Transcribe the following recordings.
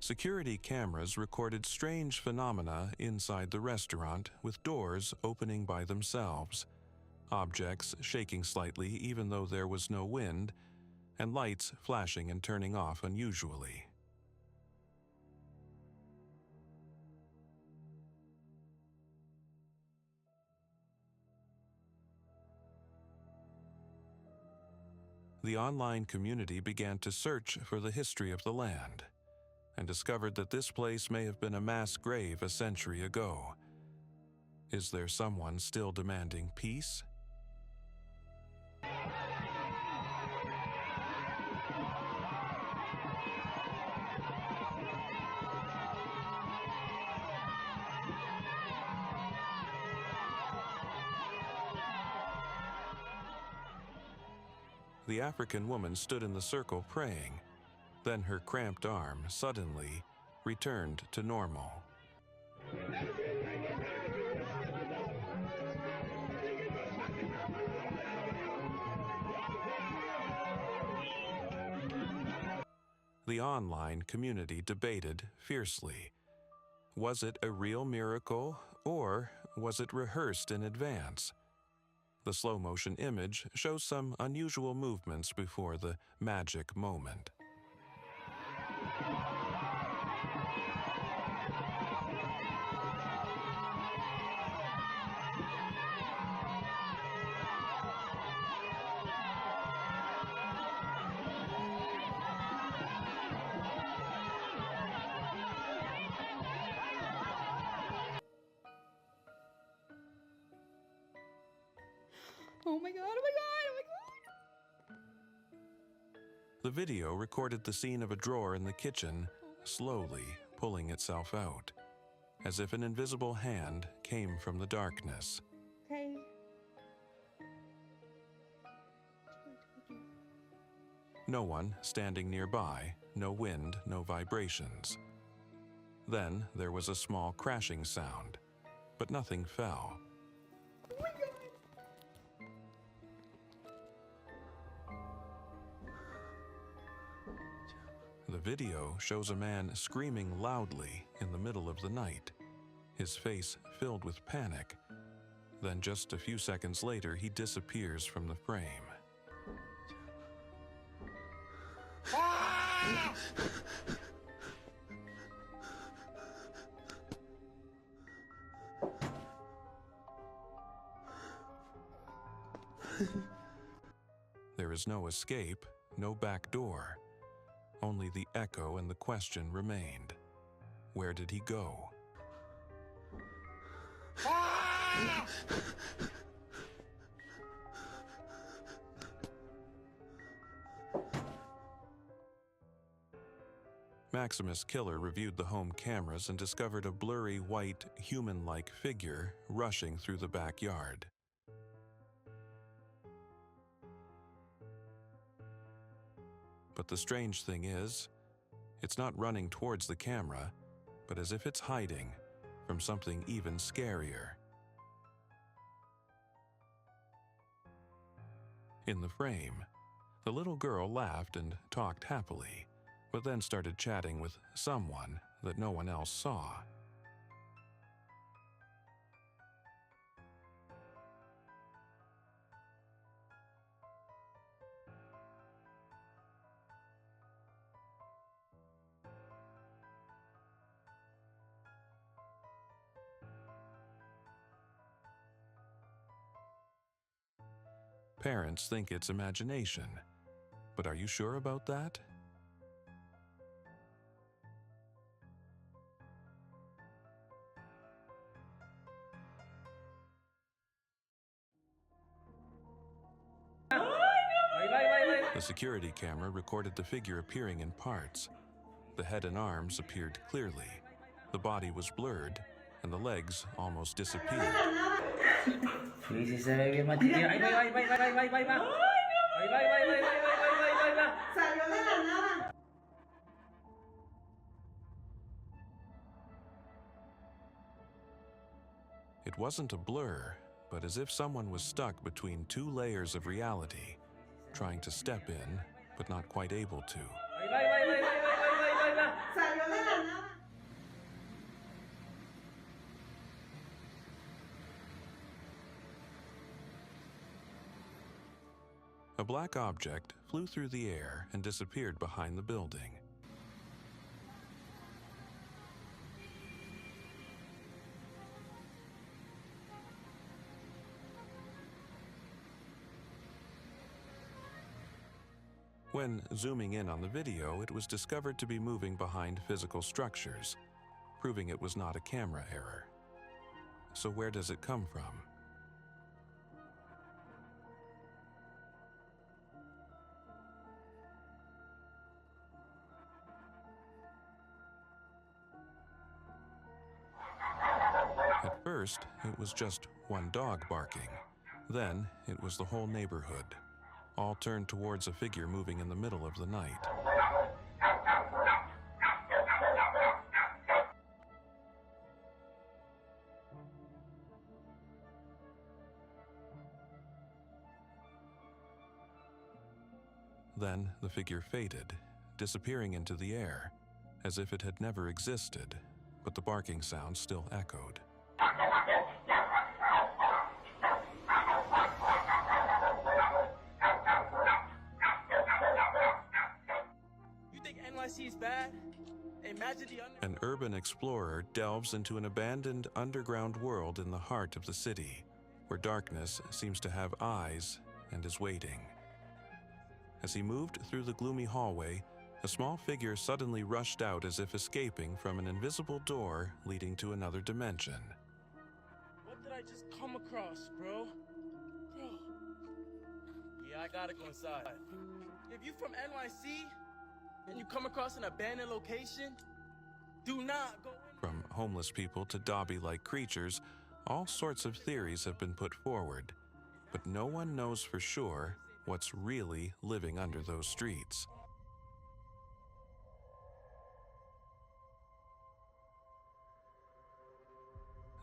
Security cameras recorded strange phenomena inside the restaurant, with doors opening by themselves, objects shaking slightly even though there was no wind, and lights flashing and turning off unusually. The online community began to search for the history of the land and discovered that this place may have been a mass grave a century ago. Is there someone still demanding peace? The African woman stood in the circle praying. Then her cramped arm suddenly returned to normal. The online community debated fiercely. Was it a real miracle, or was it rehearsed in advance? The slow-motion image shows some unusual movements before the magic moment. Oh my god, oh my god, oh my god! The video recorded the scene of a drawer in the kitchen slowly pulling itself out, as if an invisible hand came from the darkness. Okay. No one standing nearby, no wind, no vibrations. Then there was a small crashing sound, but nothing fell. Oh my god! The video shows a man screaming loudly in the middle of the night, his face filled with panic. Then just a few seconds later, he disappears from the frame. There is no escape, no back door. Only the echo and the question remained. Where did he go? Maximus Killer reviewed the home cameras and discovered a blurry white, human-like figure rushing through the backyard. But the strange thing is, it's not running towards the camera, but as if it's hiding from something even scarier. In the frame, the little girl laughed and talked happily, but then started chatting with someone that no one else saw. Parents think it's imagination, but are you sure about that? The security camera recorded the figure appearing in parts. The head and arms appeared clearly, the body was blurred, and the legs almost disappeared. Sí, sí se ve bien machito. Ahí va, ahí va, ahí va, ahí va, ahí va, ahí va. Ahí va, ahí va, ahí va, ahí va, ahí va, ahí va. Salió de la nada. It wasn't a blur, but as if someone was stuck between two layers of reality, trying to step in, but not quite able to. Ahí va, ahí va, ahí va, ahí va, ahí va, ahí va. Salió de la nada. A black object flew through the air and disappeared behind the building. When zooming in on the video, it was discovered to be moving behind physical structures, proving it was not a camera error. So where does it come from? At first, it was just one dog barking. Then, it was the whole neighborhood, all turned towards a figure moving in the middle of the night. Then the figure faded, disappearing into the air, as if it had never existed, but the barking sound still echoed. You think NYC is bad? Imagine the An urban explorer delves into an abandoned underground world in the heart of the city, where darkness seems to have eyes and is waiting. As he moved through the gloomy hallway, a small figure suddenly rushed out as if escaping from an invisible door leading to another dimension. What did I just come across, bro? Bro. Yeah, I gotta go inside. If you from NYC and you come across an abandoned location, do not go in. From homeless people to Dobby-like creatures, all sorts of theories have been put forward, but no one knows for sure what's really living under those streets.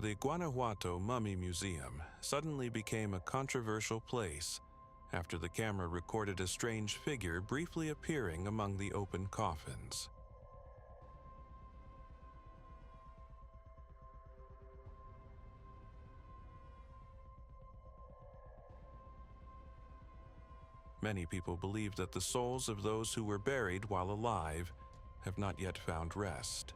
The Guanajuato Mummy Museum suddenly became a controversial place after the camera recorded a strange figure briefly appearing among the open coffins. Many people believe that the souls of those who were buried while alive have not yet found rest.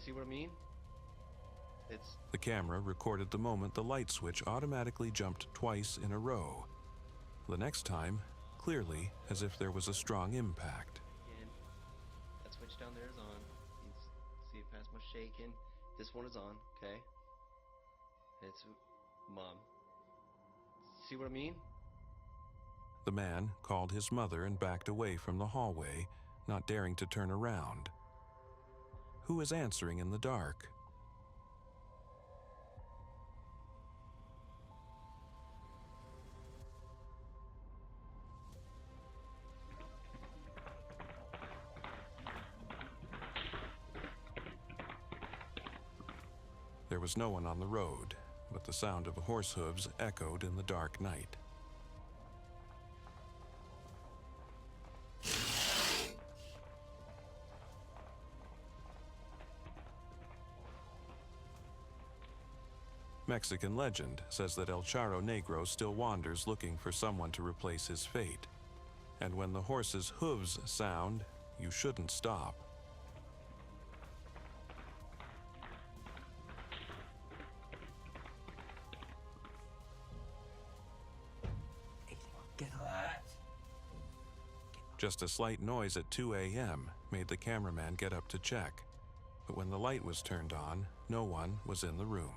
See what I mean? The camera recorded the moment the light switch automatically jumped twice in a row. The next time, clearly as if there was a strong impact. Again, that switch down there is on. You can see it past my shaking. This one is on, okay? It's Mom. See what I mean? The man called his mother and backed away from the hallway, not daring to turn around. Who is answering in the dark? There was no one on the road, but the sound of horse hooves echoed in the dark night. Mexican legend says that El Charro Negro still wanders looking for someone to replace his fate. And when the horse's hooves sound, you shouldn't stop. Just a slight noise at 2 a.m. made the cameraman get up to check. But when the light was turned on, no one was in the room.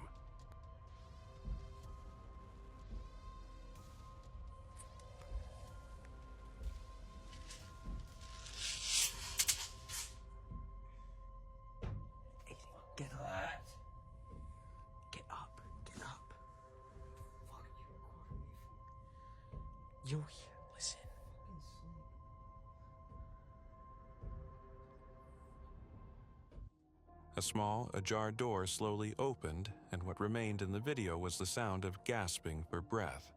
Get up. Get up. Get up. Fuck you recording me for. You're here. Listen. A small, ajar door slowly opened, and what remained in the video was the sound of gasping for breath,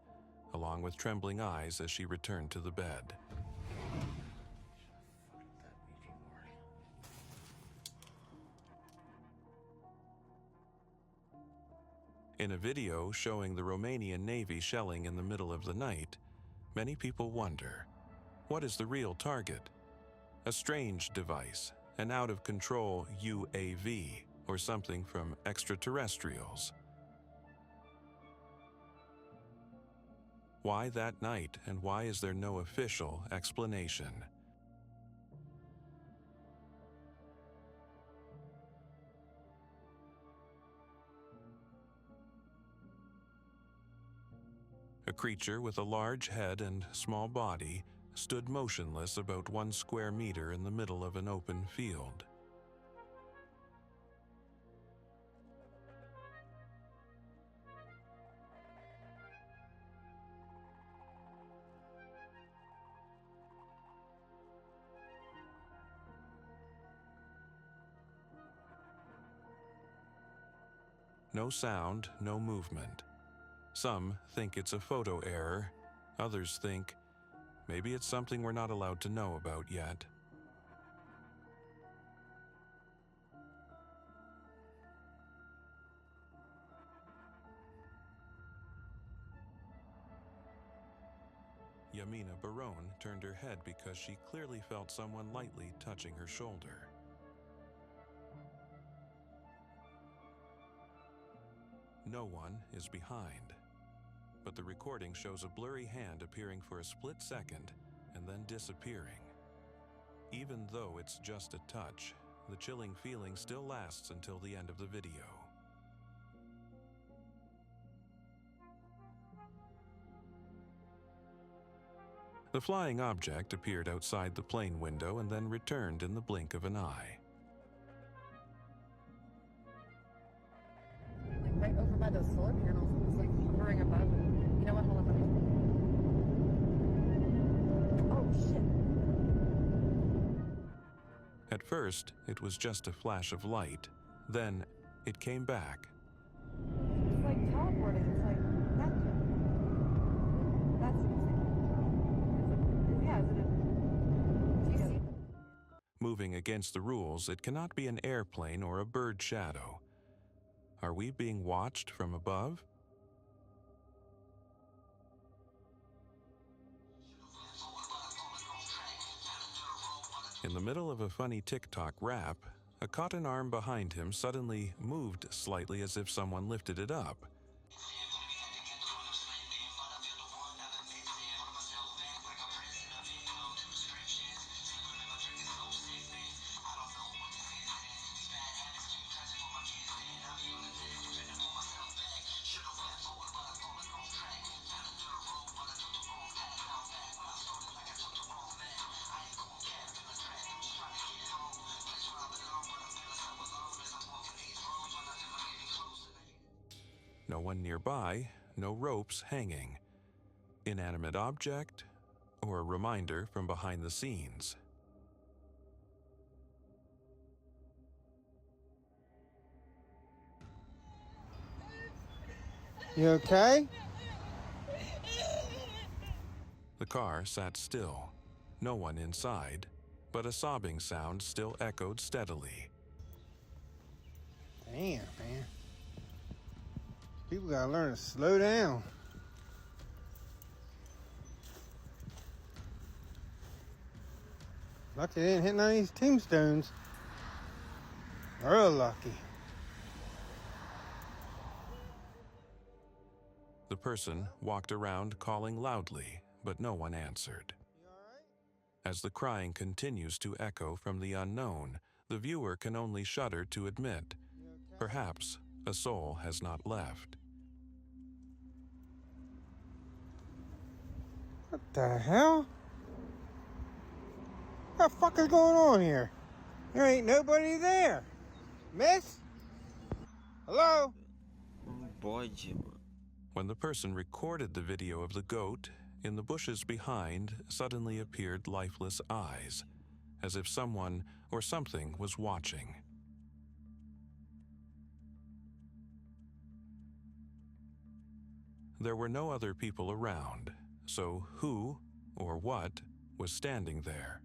along with trembling eyes as she returned to the bed. In a video showing the Romanian Navy shelling in the middle of the night, many people wonder, what is the real target? A strange device, an out-of-control UAV, or something from extraterrestrials? Why that night, and why is there no official explanation? A creature with a large head and small body stood motionless about 1 square meter in the middle of an open field. No sound, no movement. Some think it's a photo error. Others think maybe it's something we're not allowed to know about yet. Yamina Barone turned her head because she clearly felt someone lightly touching her shoulder. No one is behind, but the recording shows a blurry hand appearing for a split second and then disappearing. Even though it's just a touch, the chilling feeling still lasts until the end of the video. The flying object appeared outside the plane window and then returned in the blink of an eye. Like right over by those solar panels. It was like hovering above. You know what? Hold on. Oh, shit. At first, it was just a flash of light. Then, it came back. It's like teleporting. It's like that's yeah. Is it do you see? Moving against the rules, it cannot be an airplane or a bird shadow. Are we being watched from above? In the middle of a funny TikTok rap, a cotton arm behind him suddenly moved slightly as if someone lifted it up. No one nearby, no ropes hanging. Inanimate object, or a reminder from behind the scenes. You okay? The car sat still, no one inside, but a sobbing sound still echoed steadily. Damn, man. People gotta learn to slow down. Lucky they didn't hit none of these tombstones. Real lucky. The person walked around calling loudly, but no one answered. You alright? As the crying continues to echo from the unknown, the viewer can only shudder to admit, You okay? perhaps a soul has not left. What the hell? What the fuck is going on here? There ain't nobody there. Miss? Hello? When the person recorded the video of the goat, in the bushes behind suddenly appeared lifeless eyes, as if someone or something was watching. There were no other people around, so who or what was standing there?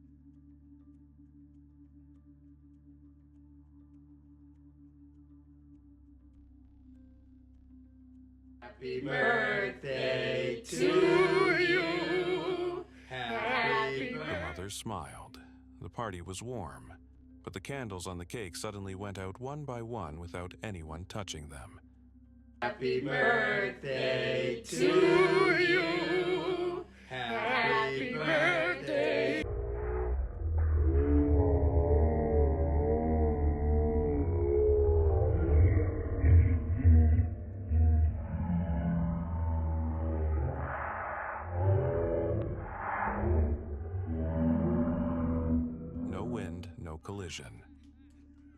Happy birthday to you. Happy birthday. The mother smiled. The party was warm, but the candles on the cake suddenly went out one by one without anyone touching them. Happy birthday to you. Happy birthday. No wind, no collision.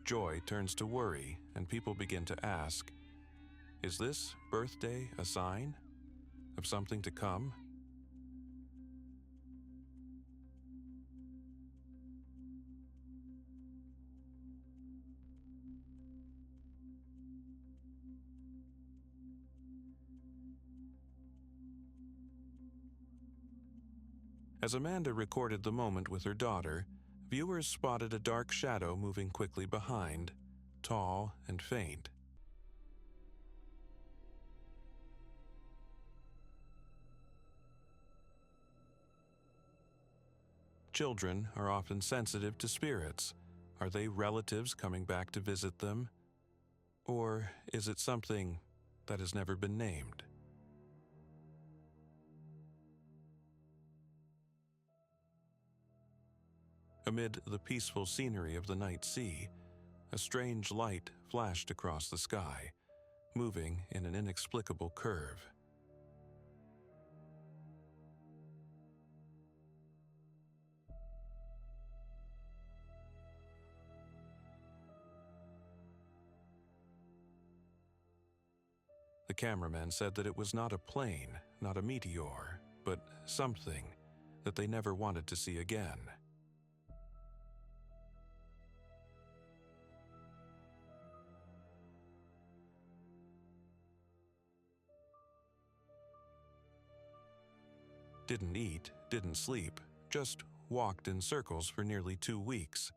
Joy turns to worry, and people begin to ask, is this birthday a sign of something to come? As Amanda recorded the moment with her daughter, viewers spotted a dark shadow moving quickly behind, tall and faint. Children are often sensitive to spirits. Are they relatives coming back to visit them? Or is it something that has never been named? Amid the peaceful scenery of the night sea, a strange light flashed across the sky, moving in an inexplicable curve. The cameraman said that it was not a plane, not a meteor, but something that they never wanted to see again. Didn't eat, didn't sleep, just walked in circles for nearly 2 weeks.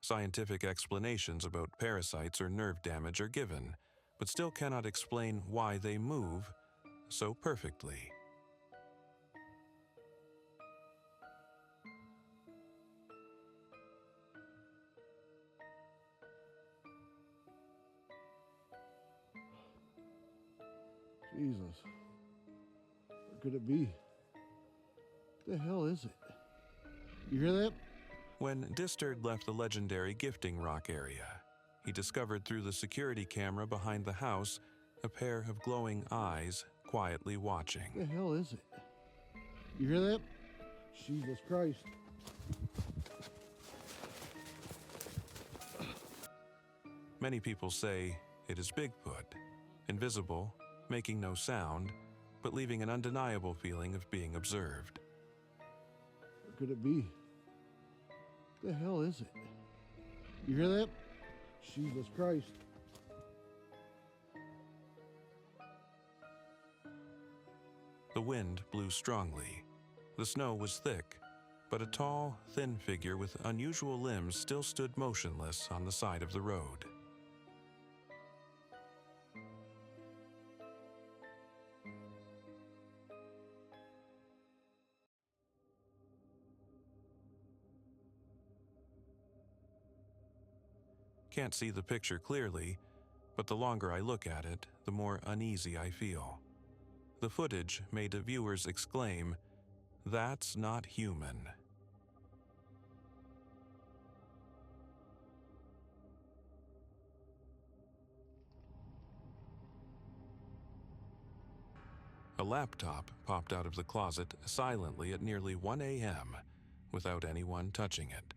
Scientific explanations about parasites or nerve damage are given, but still cannot explain why they move so perfectly. Jesus. What could it be? What the hell is it? You hear that? When Distard left the legendary Gifting Rock area, he discovered through the security camera behind the house a pair of glowing eyes quietly watching. What the hell is it? You hear that? Jesus Christ. Many people say it is Bigfoot, invisible, making no sound, but leaving an undeniable feeling of being observed. What could it be? What the hell is it? You hear that? Jesus Christ. The wind blew strongly. The snow was thick, but a tall, thin figure with unusual limbs still stood motionless on the side of the road. Can't see the picture clearly, but the longer I look at it, the more uneasy I feel. The footage made the viewers exclaim, "That's not human." A laptop popped out of the closet silently at nearly 1 a.m. without anyone touching it.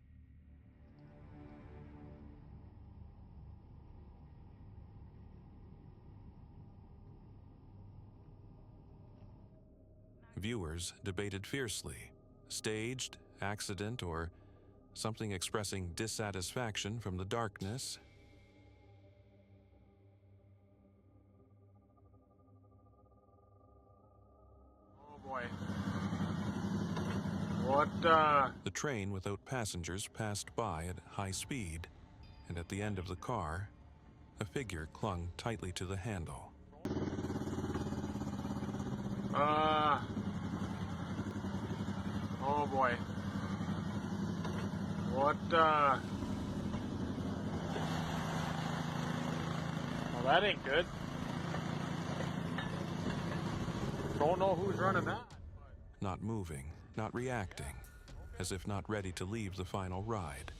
Viewers debated fiercely, staged, accident, or something expressing dissatisfaction from the darkness. Oh boy. What, The train without passengers passed by at high speed, and at the end of the car, a figure clung tightly to the handle. Oh boy. What, well, that ain't good. Don't know who's running that. Not moving, not reacting, as if not ready to leave the final ride.